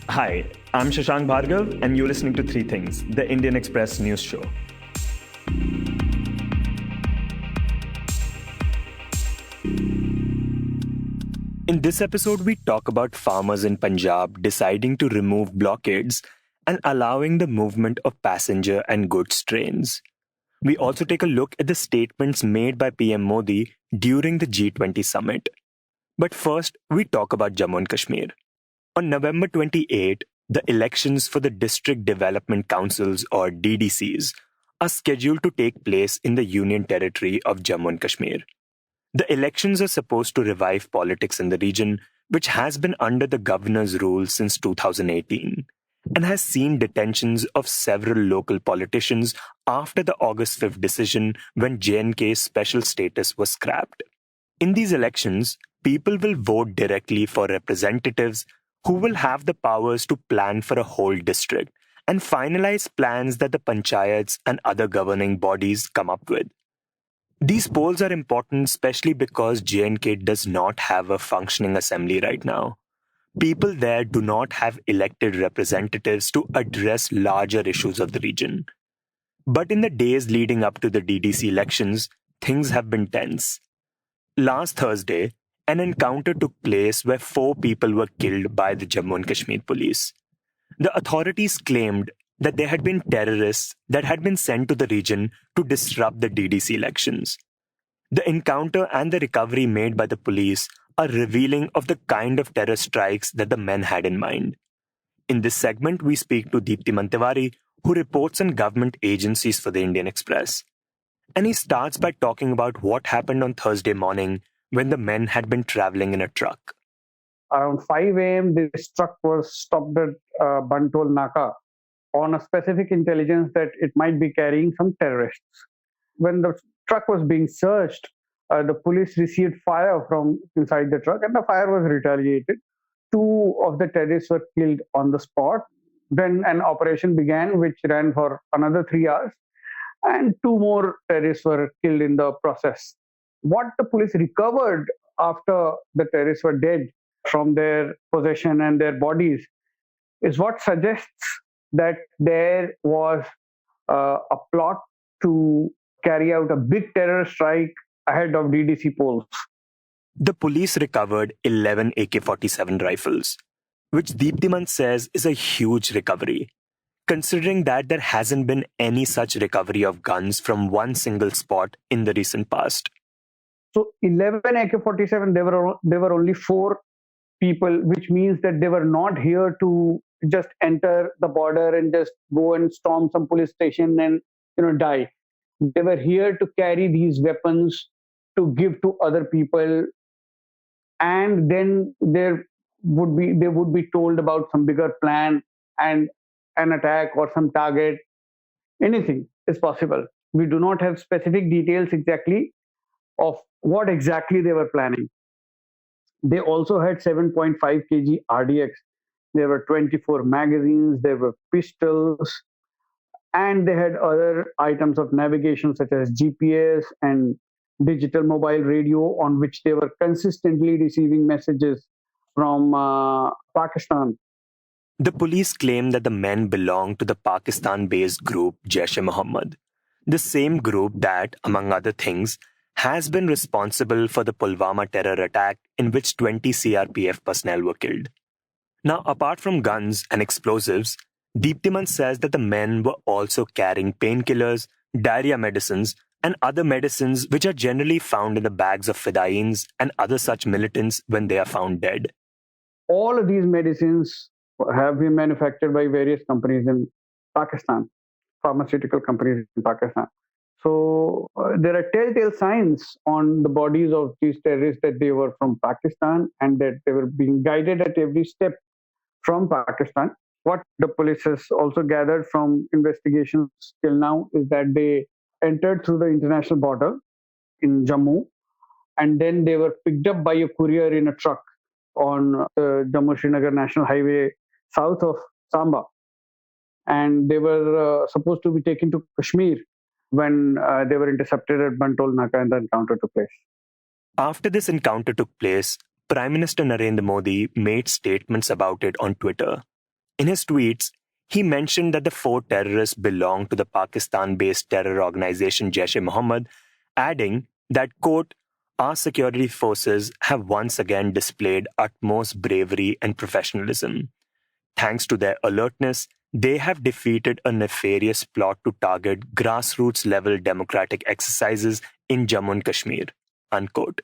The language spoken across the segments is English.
Hi, I'm Shashank Bhargav, and you're listening to Three Things, the Indian Express news show. In this episode, we talk about farmers in Punjab deciding to remove blockades and allowing the movement of passenger and goods trains. We also take a look at the statements made by PM Modi during the G20 summit. But first, we talk about Jammu and Kashmir. On November 28, the elections for the District Development Councils or DDCs are scheduled to take place in the Union Territory of Jammu and Kashmir. The elections are supposed to revive politics in the region, which has been under the governor's rule since 2018 and has seen detentions of several local politicians after the August 5th decision when J&K's special status was scrapped. In these elections, people will vote directly for representatives who will have the powers to plan for a whole district and finalize plans that the panchayats and other governing bodies come up with. These polls are important especially because J&K does not have a functioning assembly right now. People there do not have elected representatives to address larger issues of the region. But in the days leading up to the DDC elections, things have been tense. Last Thursday, an encounter took place where 4 people were killed by the Jammu and Kashmir police. The authorities claimed that there had been terrorists that had been sent to the region to disrupt the DDC elections. The encounter and the recovery made by the police are revealing of the kind of terror strikes that the men had in mind. In this segment, we speak to Deeptiman Tiwari, who reports on government agencies for the Indian Express. And he starts by talking about what happened on Thursday morning when the men had been traveling in a truck. Around 5 a.m., this truck was stopped at Bantol Naka on a specific intelligence that it might be carrying some terrorists. When the truck was being searched, the police received fire from inside the truck and the fire was retaliated. 2 of the terrorists were killed on the spot. Then an operation began which ran for another 3 hours and 2 more terrorists were killed in the process. What the police recovered after the terrorists were dead from their possession and their bodies is what suggests that there was a plot to carry out a big terror strike ahead of DDC polls. The police recovered 11 AK-47 rifles, which Deeptiman says is a huge recovery, considering that there hasn't been any such recovery of guns from one single spot in the recent past. So 11 AK-47, there were only 4 people, which means that they were not here to just enter the border and just go and storm some police station and die. They were here to carry these weapons to give to other people, and then they would be told about some bigger plan and an attack or some target. Anything is possible. We do not have specific details exactly of what exactly they were planning. They also had 7.5 kg RDX. There were 24 magazines, there were pistols, and they had other items of navigation such as GPS and digital mobile radio on which they were consistently receiving messages from Pakistan. The police claim that the men belong to the Pakistan-based group Jaish-e-Mohammed, the same group that, among other things, has been responsible for the Pulwama terror attack in which 20 CRPF personnel were killed. Now, apart from guns and explosives, Deeptiman says that the men were also carrying painkillers, diarrhea medicines, and other medicines which are generally found in the bags of Fidaeens and other such militants when they are found dead. All of these medicines have been manufactured by various companies in Pakistan, pharmaceutical companies in Pakistan. So there are telltale signs on the bodies of these terrorists that they were from Pakistan and that they were being guided at every step from Pakistan. What the police has also gathered from investigations till now is that they entered through the international border in Jammu, and then they were picked up by a courier in a truck on the Jammu-Srinagar National Highway south of Samba. And they were supposed to be taken to Kashmir when they were intercepted at Bantol Naka and the encounter took place. After this encounter took place, Prime Minister Narendra Modi made statements about it on Twitter. In his tweets, he mentioned that the four terrorists belong to the Pakistan-based terror organization Jaish-e-Mohammed, adding that, quote, our security forces have once again displayed utmost bravery and professionalism. Thanks to their alertness, they have defeated a nefarious plot to target grassroots-level democratic exercises in Jammu and Kashmir, unquote.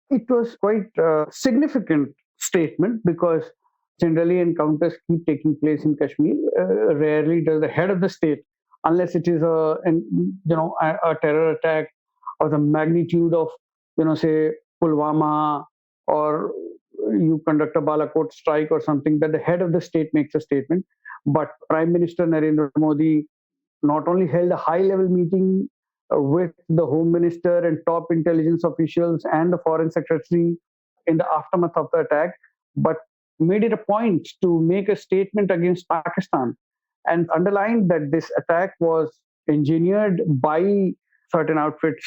It was quite a significant statement because generally encounters keep taking place in Kashmir. Rarely does the head of the state, unless it is a terror attack of the magnitude of say Pulwama, or you conduct a Balakot strike or something, that the head of the state makes a statement. But Prime Minister Narendra Modi not only held a high level meeting with the Home Minister and top intelligence officials and the Foreign Secretary in the aftermath of the attack, but made it a point to make a statement against Pakistan and underlined that this attack was engineered by certain outfits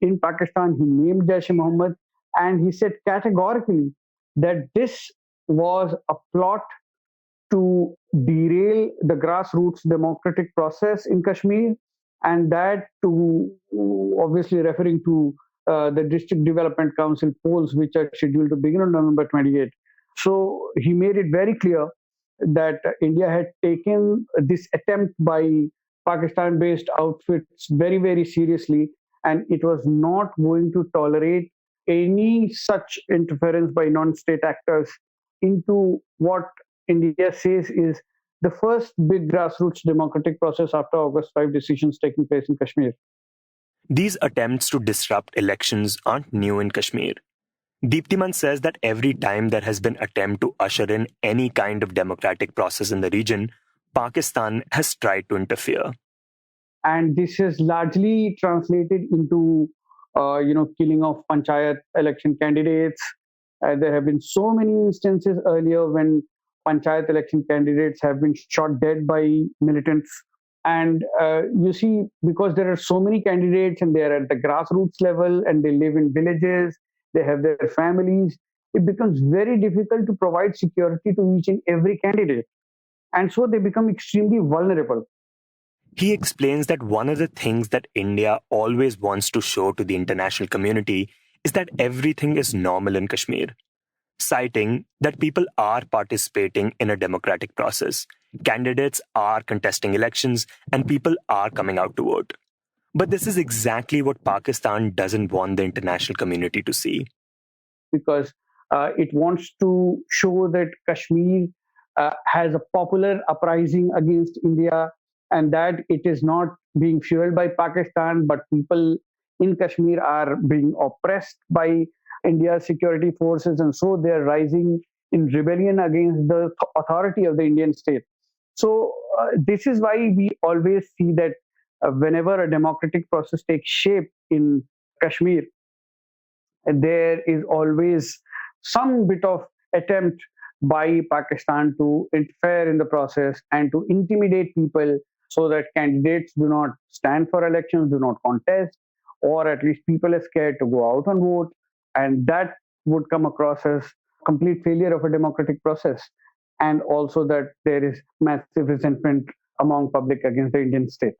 in Pakistan. He named Jaish-e-Mohammed, and he said categorically that this was a plot to derail the grassroots democratic process in Kashmir, and that to obviously referring to the District Development Council polls, which are scheduled to begin on November 28th. So he made it very clear that India had taken this attempt by Pakistan based outfits very, very seriously, and it was not going to tolerate any such interference by non state actors into what India says is the first big grassroots democratic process after August 5 decisions taking place in Kashmir. These attempts to disrupt elections aren't new in Kashmir. Deeptiman says that every time there has been attempt to usher in any kind of democratic process in the region, Pakistan has tried to interfere. And this has largely translated into, killing of panchayat election candidates. There have been so many instances earlier when panchayat election candidates have been shot dead by militants. And you see, because there are so many candidates and they are at the grassroots level and they live in villages, they have their families, it becomes very difficult to provide security to each and every candidate. And so they become extremely vulnerable. He explains that one of the things that India always wants to show to the international community is that everything is normal in Kashmir, citing that people are participating in a democratic process, candidates are contesting elections, and people are coming out to vote. But this is exactly what Pakistan doesn't want the international community to see. Because it wants to show that Kashmir has a popular uprising against India, and that it is not being fueled by Pakistan, but people in Kashmir are being oppressed by India's security forces, and so they are rising in rebellion against the authority of the Indian state. So this is why we always see that whenever a democratic process takes shape in Kashmir, there is always some bit of attempt by Pakistan to interfere in the process and to intimidate people so that candidates do not stand for elections, do not contest, or at least people are scared to go out and vote. And that would come across as complete failure of a democratic process. And also that there is massive resentment among public against the Indian state.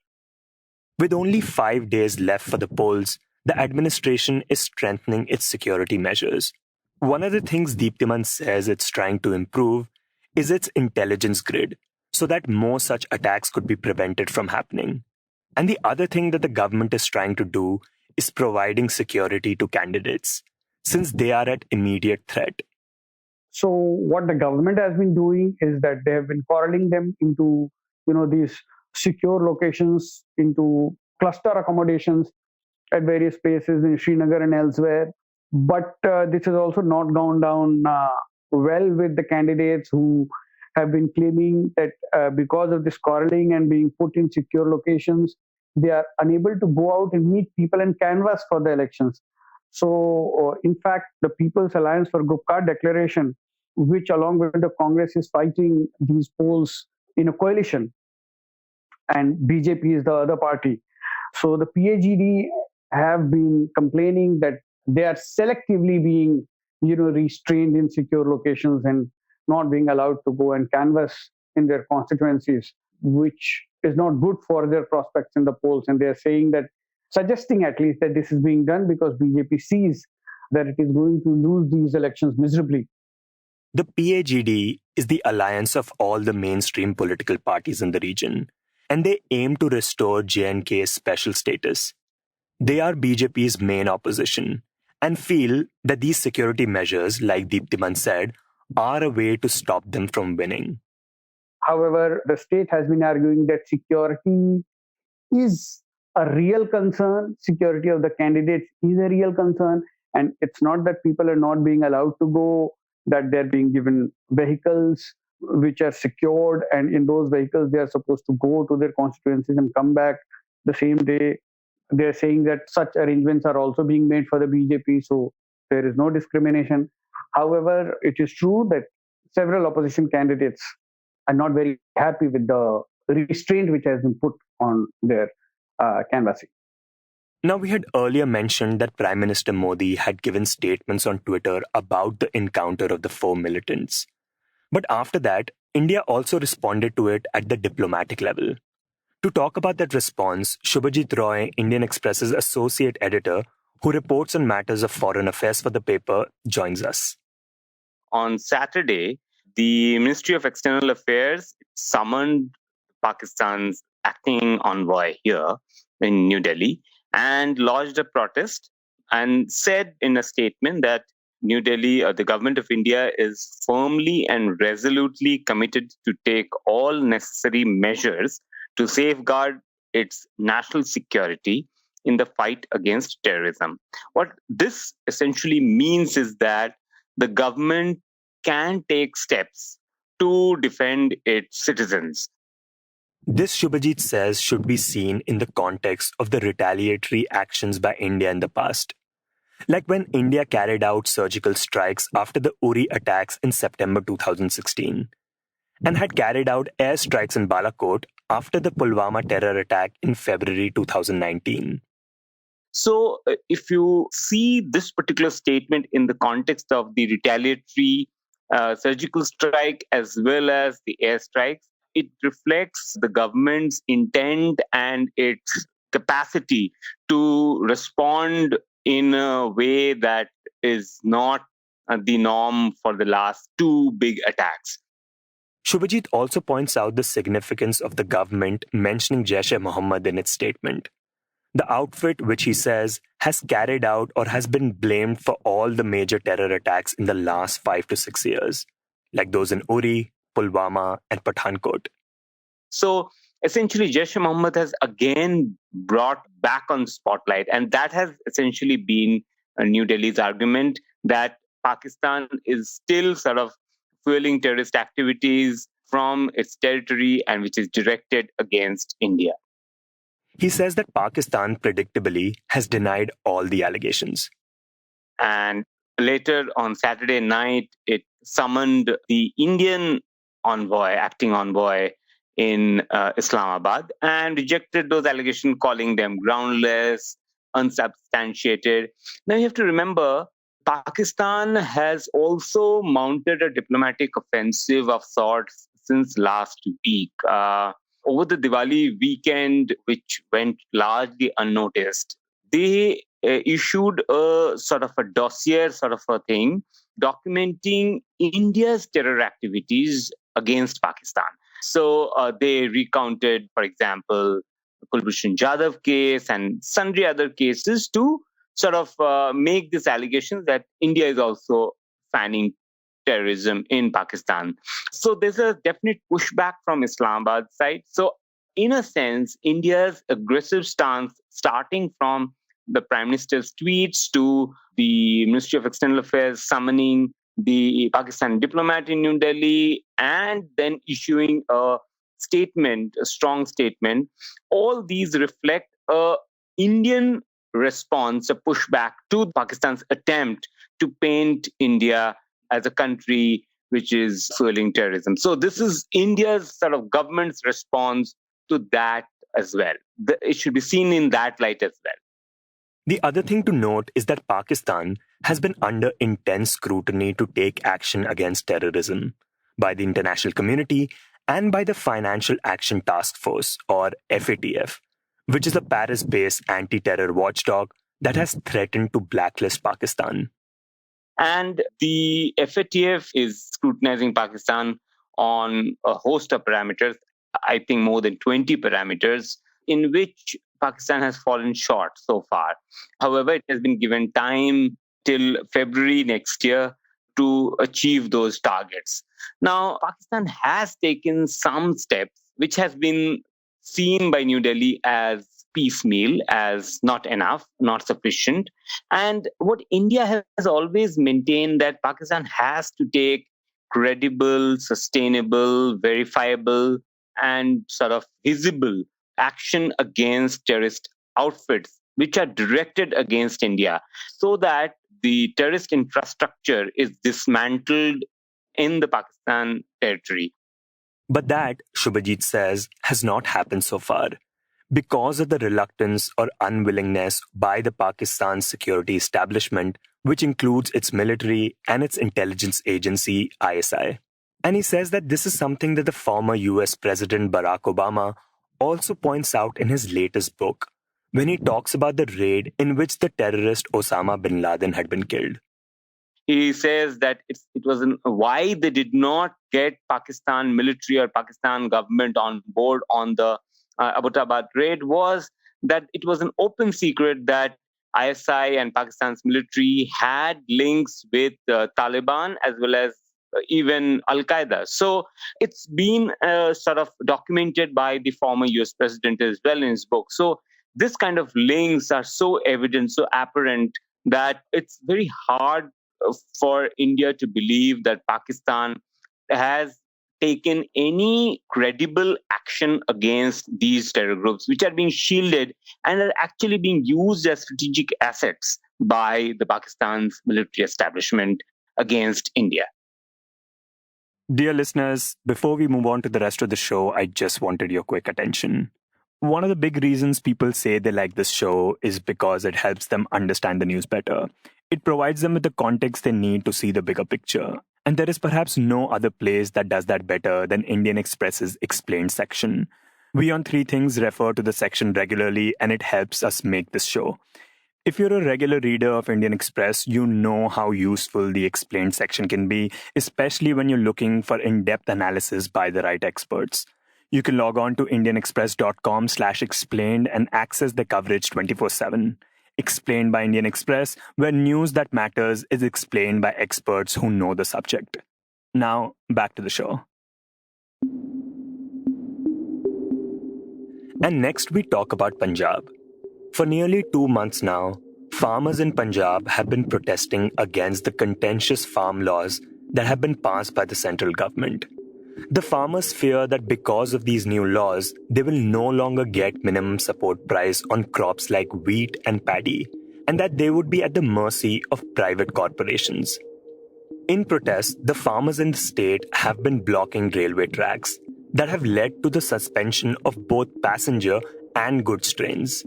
With only 5 days left for the polls, the administration is strengthening its security measures. One of the things Deeptiman says it's trying to improve is its intelligence grid, so that more such attacks could be prevented from happening. And the other thing that the government is trying to do is providing security to candidates, since they are at immediate threat. So what the government has been doing is that they have been corralling them into, these secure locations, into cluster accommodations at various places in Srinagar and elsewhere. But this has also not gone down well with the candidates who have been claiming that because of this corraling and being put in secure locations, they are unable to go out and meet people and canvass for the elections. So, in fact, the People's Alliance for Gupkar Declaration, which along with the Congress is fighting these polls in a coalition, and BJP is the other party. So the PAGD have been complaining that they are selectively being, restrained in secure locations and not being allowed to go and canvass in their constituencies, which is not good for their prospects in the polls. And they're saying that, suggesting at least that this is being done because BJP sees that it is going to lose these elections miserably. The PAGD is the alliance of all the mainstream political parties in the region, and they aim to restore J&K's special status. They are BJP's main opposition and feel that these security measures, like Deeptiman said, are a way to stop them from winning. However, the state has been arguing that security is a real concern. Security of the candidates is a real concern. And it's not that people are not being allowed to go, that they're being given vehicles which are secured. And in those vehicles, they are supposed to go to their constituencies and come back the same day. They're saying that such arrangements are also being made for the BJP. So there is no discrimination. However, it is true that several opposition candidates are not very happy with the restraint which has been put on their canvassing. Now, we had earlier mentioned that Prime Minister Modi had given statements on Twitter about the encounter of the four militants. But after that, India also responded to it at the diplomatic level. To talk about that response, Shubhajit Roy, Indian Express's associate editor, who reports on matters of foreign affairs for the paper, joins us. On Saturday, the Ministry of External Affairs summoned Pakistan's acting envoy here in New Delhi and lodged a protest and said in a statement that New Delhi, the government of India, is firmly and resolutely committed to take all necessary measures to safeguard its national security in the fight against terrorism. What this essentially means is that the government can take steps to defend its citizens. This, Shubhajit says, should be seen in the context of the retaliatory actions by India in the past. Like when India carried out surgical strikes after the Uri attacks in September 2016, and had carried out airstrikes in Balakot after the Pulwama terror attack in February 2019. So, if you see this particular statement in the context of the retaliatory surgical strike as well as the airstrikes, it reflects the government's intent and its capacity to respond in a way that is not the norm for the last two big attacks. Shubhajit also points out the significance of the government mentioning Jaish-e-Mohammed in its statement. The outfit, which he says has carried out or has been blamed for all the major terror attacks in the last 5 to 6 years, like those in Uri, Pulwama, and Pathankot. So essentially, Jaish-e-Mohammed has again brought back on spotlight, and that has essentially been New Delhi's argument that Pakistan is still sort of fueling terrorist activities from its territory and which is directed against India. He says that Pakistan, predictably, has denied all the allegations. And later on Saturday night, it summoned the Indian envoy, acting envoy in Islamabad, and rejected those allegations, calling them groundless, unsubstantiated. Now you have to remember, Pakistan has also mounted a diplomatic offensive of sorts since last week. Over the Diwali weekend, which went largely unnoticed, they issued a sort of a dossier sort of a thing documenting India's terror activities against Pakistan. So they recounted, for example, the Kulbhushan Jadhav case and sundry other cases to sort of make this allegation that India is also fanning terrorism in Pakistan. So there's a definite pushback from Islamabad side. So in a sense, India's aggressive stance, starting from the Prime Minister's tweets to the Ministry of External Affairs summoning the Pakistan diplomat in New Delhi, and then issuing a statement, a strong statement, all these reflect a Indian response, a pushback to Pakistan's attempt to paint India as a country which is fueling terrorism. So this is India's sort of government's response to that as well. It should be seen in that light as well. The other thing to note is that Pakistan has been under intense scrutiny to take action against terrorism by the international community and by the Financial Action Task Force, or FATF, which is a Paris-based anti-terror watchdog that has threatened to blacklist Pakistan. And the FATF is scrutinizing Pakistan on a host of parameters, I think more than 20 parameters, in which Pakistan has fallen short so far. However, it has been given time till February next year to achieve those targets. Now, Pakistan has taken some steps which has been seen by New Delhi as piecemeal, as not enough, not sufficient. And what India has always maintained that Pakistan has to take credible, sustainable, verifiable, and sort of visible action against terrorist outfits which are directed against India, so that the terrorist infrastructure is dismantled in the Pakistan territory. But that, Shubhajit says, has not happened so far because of the reluctance or unwillingness by the Pakistan security establishment, which includes its military and its intelligence agency, ISI. And he says that this is something that the former US President Barack Obama also points out in his latest book, when he talks about the raid in which the terrorist Osama bin Laden had been killed. He says that it was why they did not get Pakistan military or Pakistan government on board on the Abbottabad raid was that it was an open secret that ISI and Pakistan's military had links with Taliban as well as even Al Qaeda. So it's been sort of documented by the former US president as well in his book. So this kind of links are so evident, so apparent, that it's very hard for India to believe that Pakistan has taken any credible action against these terror groups, which are being shielded and are actually being used as strategic assets by the Pakistan's military establishment against India. Dear listeners, before we move on to the rest of the show, I just wanted your quick attention. One of the big reasons people say they like this show is because it helps them understand the news better. It provides them with the context they need to see the bigger picture. And there is perhaps no other place that does that better than Indian Express's Explained section. We on Three Things refer to the section regularly, and it helps us make this show. If you're a regular reader of Indian Express, you know how useful the Explained section can be, especially when you're looking for in-depth analysis by the right experts. You can log on to indianexpress.com/explained and access the coverage 24/7. Explained by Indian Express, where news that matters is explained by experts who know the subject. Now, back to the show. And next we talk about Punjab. For nearly 2 months now, farmers in Punjab have been protesting against the contentious farm laws that have been passed by the central government. The farmers fear that because of these new laws, they will no longer get minimum support price on crops like wheat and paddy, and that they would be at the mercy of private corporations. In protest, the farmers in the state have been blocking railway tracks that have led to the suspension of both passenger and goods trains.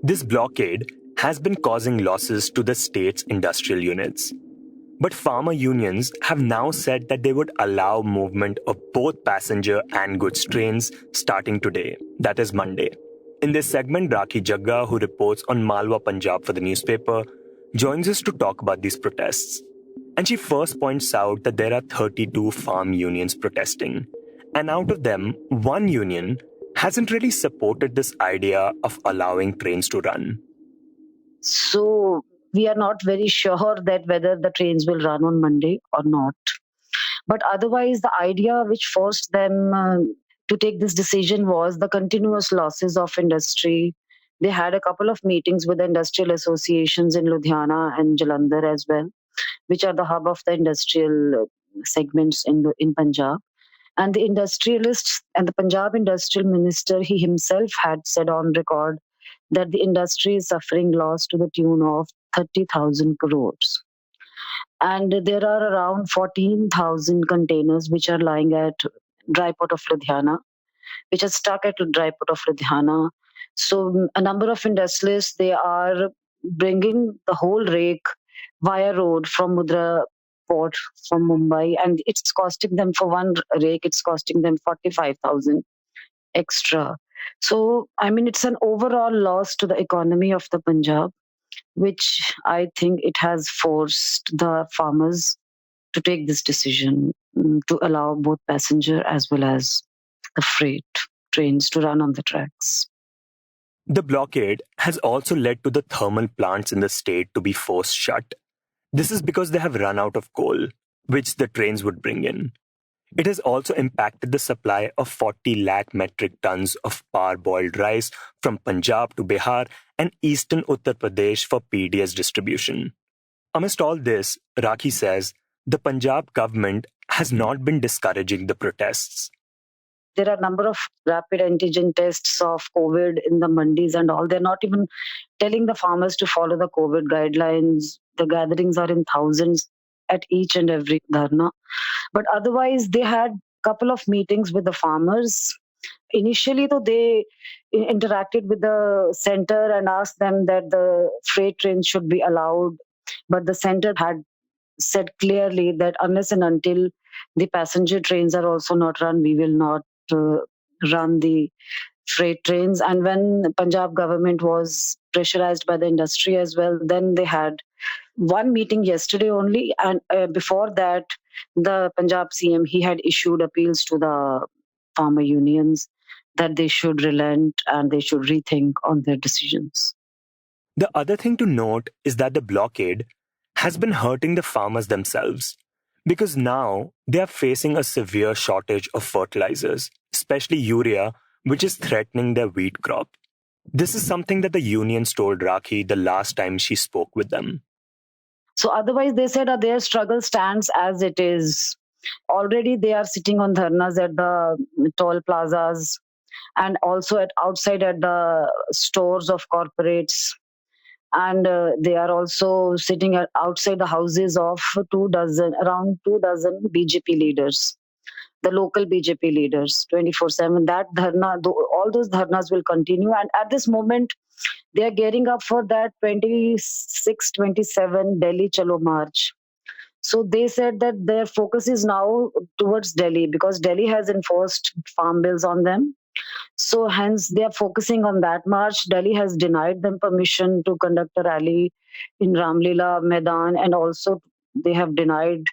This blockade has been causing losses to the state's industrial units. But farmer unions have now said that they would allow movement of both passenger and goods trains starting today, that is Monday. In this segment, Rakhi Jagga, who reports on Malwa Punjab for the newspaper, joins us to talk about these protests. And she first points out that there are 32 farm unions protesting. And out of them, one union hasn't really supported this idea of allowing trains to run. So we are not very sure that whether the trains will run on Monday or not. But otherwise, the idea which forced them to take this decision was the continuous losses of industry. They had a couple of meetings with the industrial associations in Ludhiana and Jalandhar as well, which are the hub of the industrial segments in Punjab. And the industrialists and the Punjab industrial minister, he himself had said on record that the industry is suffering loss to the tune of 30,000 crores. And there are around 14,000 containers which are lying at dry port of Ludhiana, which are stuck at dry port of Ludhiana. So a number of industrialists, they are bringing the whole rake via road from Mudra port from Mumbai, and it's costing them for one rake, it's costing them 45,000 extra. So, I mean, it's an overall loss to the economy of the Punjab, which I think it has forced the farmers to take this decision to allow both passenger as well as the freight trains to run on the tracks. The blockade has also led to the thermal plants in the state to be forced shut. This is because they have run out of coal, which the trains would bring in. It has also impacted the supply of 40 lakh metric tons of parboiled rice from Punjab to Bihar and eastern Uttar Pradesh for PDS distribution. Amidst all this, Rakhi says the Punjab government has not been discouraging the protests. There are a number of rapid antigen tests of COVID in the mandis and all. They're not even telling the farmers to follow the COVID guidelines. The gatherings are in thousands at each and every dharna. But otherwise, they had a couple of meetings with the farmers. Initially, though, they interacted with the center and asked them that the freight trains should be allowed. But the center had said clearly that unless and until the passenger trains are also not run, we will not run the freight trains. And when the Punjab government was pressurized by the industry as well, then they had one meeting yesterday only, and before that, the Punjab CM, he had issued appeals to the farmer unions that they should relent and they should rethink on their decisions. The other thing to note is that the blockade has been hurting the farmers themselves, because now they are facing a severe shortage of fertilizers, especially urea, which is threatening their wheat crop. This is something that the unions told Rakhi the last time she spoke with them. So otherwise, they said their struggle stands as it is. Already they are sitting on dharnas at the toll plazas and also outside at the stores of corporates. And they are also sitting outside the houses of around 2 dozen BJP leaders, the local BJP leaders, 24/7. That dharna, all those dharnas will continue. And at this moment, they are gearing up for that 26, 27 Delhi Chalo March. So they said that their focus is now towards Delhi because Delhi has enforced farm bills on them. So hence they are focusing on that march. Delhi has denied them permission to conduct a rally in Ramlila Maidan, and also they have denied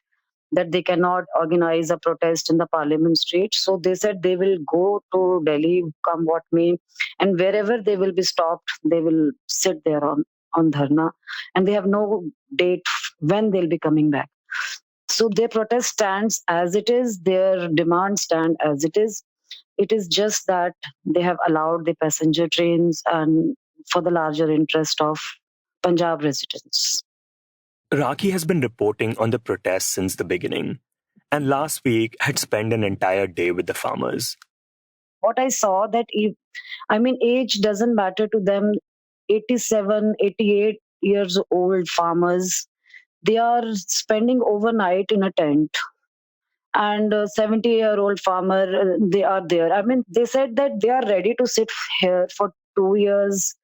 that they cannot organize a protest in the Parliament Street. So they said they will go to Delhi, come what may, and wherever they will be stopped, they will sit there on dharna, and they have no date when they'll be coming back. So their protest stands as it is, their demands stand as it is. It is just that they have allowed the passenger trains and for the larger interest of Punjab residents. Rakhi has been reporting on the protests since the beginning, and last week had spent an entire day with the farmers. What I saw that, age doesn't matter to them. 87, 88 years old farmers, they are spending overnight in a tent. And a 70-year-old farmer, they are there. I mean, they said that they are ready to sit here for 2 years,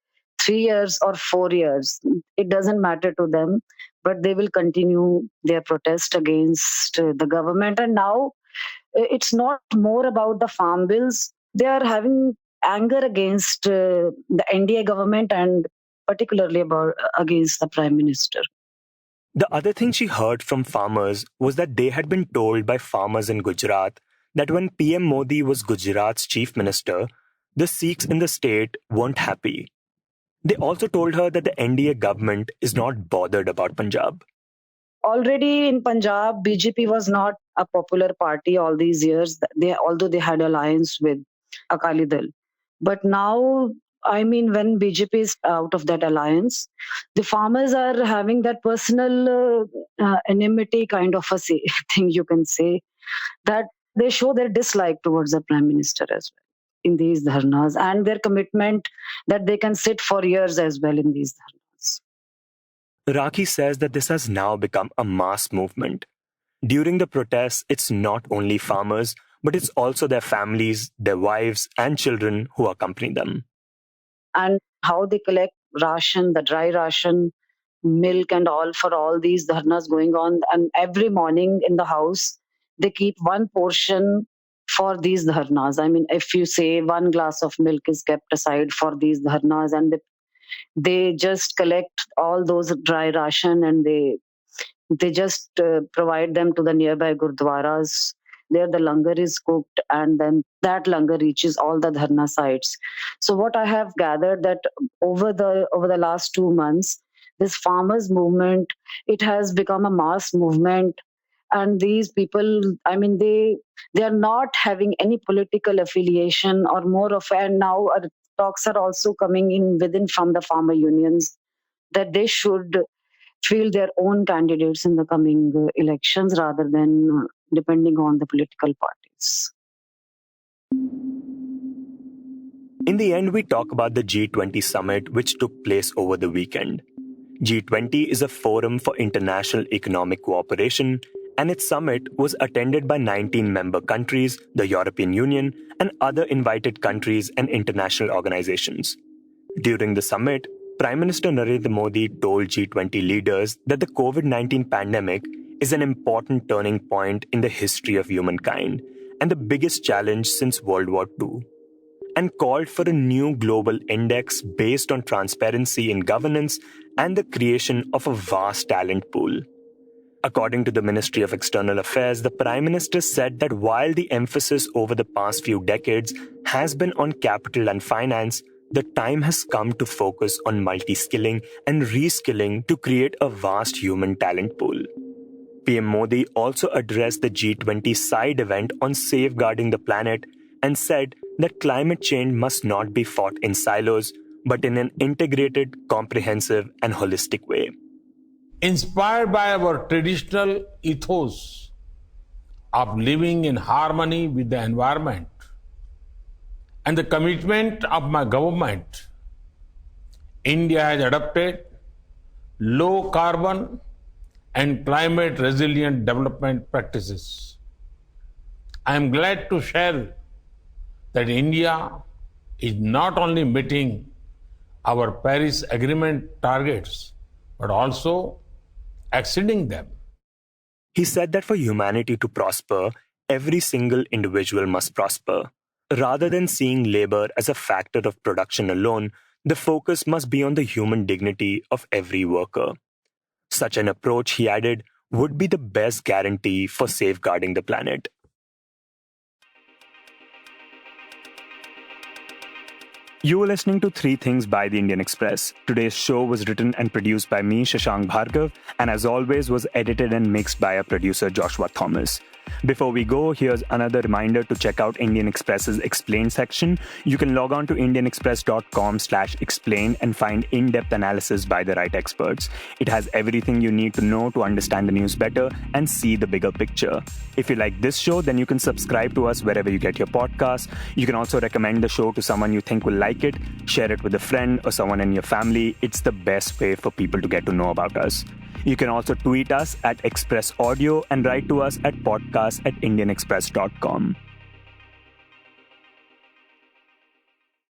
3 years, or 4 years. It doesn't matter to them, but they will continue their protest against the government. And now it's not more about the farm bills. They are having anger against the NDA government and particularly against the Prime Minister. The other thing she heard from farmers was that they had been told by farmers in Gujarat that when PM Modi was Gujarat's chief minister, the Sikhs in the state weren't happy. They also told her that the NDA government is not bothered about Punjab. Already in Punjab, BJP was not a popular party all these years, although they had alliance with Akali Dal. But now, when BJP is out of that alliance, the farmers are having that personal enmity kind of a thing, you can say, that they show their dislike towards the Prime Minister as well in these dharnas, and their commitment that they can sit for years as well in these dharnas. Rakhi says that this has now become a mass movement. During the protests, it's not only farmers, but it's also their families, their wives, and children who accompany them. And how they collect ration, the dry ration, milk and all for all these dharnas going on. And every morning in the house, they keep one portion for these dharnas. I mean, if you say one glass of milk is kept aside for these dharnas, and they just collect all those dry ration, and they just provide them to the nearby gurdwaras. There the langar is cooked, and then that langar reaches all the dharna sites. So what I have gathered that over the last 2 months, this farmers movement, it has become a mass movement. And these people, I mean, they are not having any political affiliation or more of, and now talks are also coming in within from the farmer unions that they should field their own candidates in the coming elections rather than depending on the political parties. In the end, we talk about the G20 summit, which took place over the weekend. G20 is a forum for international economic cooperation, and its summit was attended by 19 member countries, the European Union, and other invited countries and international organizations. During the summit, Prime Minister Narendra Modi told G20 leaders that the COVID-19 pandemic is an important turning point in the history of humankind and the biggest challenge since World War II, and called for a new global index based on transparency in governance and the creation of a vast talent pool. According to the Ministry of External Affairs, the Prime Minister said that while the emphasis over the past few decades has been on capital and finance, the time has come to focus on multi-skilling and reskilling to create a vast human talent pool. PM Modi also addressed the G20 side event on safeguarding the planet and said that climate change must not be fought in silos, but in an integrated, comprehensive, and holistic way. Inspired by our traditional ethos of living in harmony with the environment and the commitment of my government, India has adopted low carbon and climate resilient development practices. I am glad to share that India is not only meeting our Paris Agreement targets, but also exceeding them. He said that for humanity to prosper, every single individual must prosper. Rather than seeing labor as a factor of production alone, the focus must be on the human dignity of every worker. Such an approach, he added, would be the best guarantee for safeguarding the planet. You were listening to Three Things by the Indian Express. Today's show was written and produced by me, Shashank Bhargav, and as always was edited and mixed by our producer Joshua Thomas. Before we go, here's another reminder to check out Indian Express's Explain section. You can log on to indianexpress.com/explain and find in-depth analysis by the right experts. It has everything you need to know to understand the news better and see the bigger picture. If you like this show, then you can subscribe to us wherever you get your podcasts. You can also recommend the show to someone you think will like it, share it with a friend or someone in your family. It's the best way for people to get to know about us. You can also tweet us at Express Audio and write to us at podcast@indianexpress.com.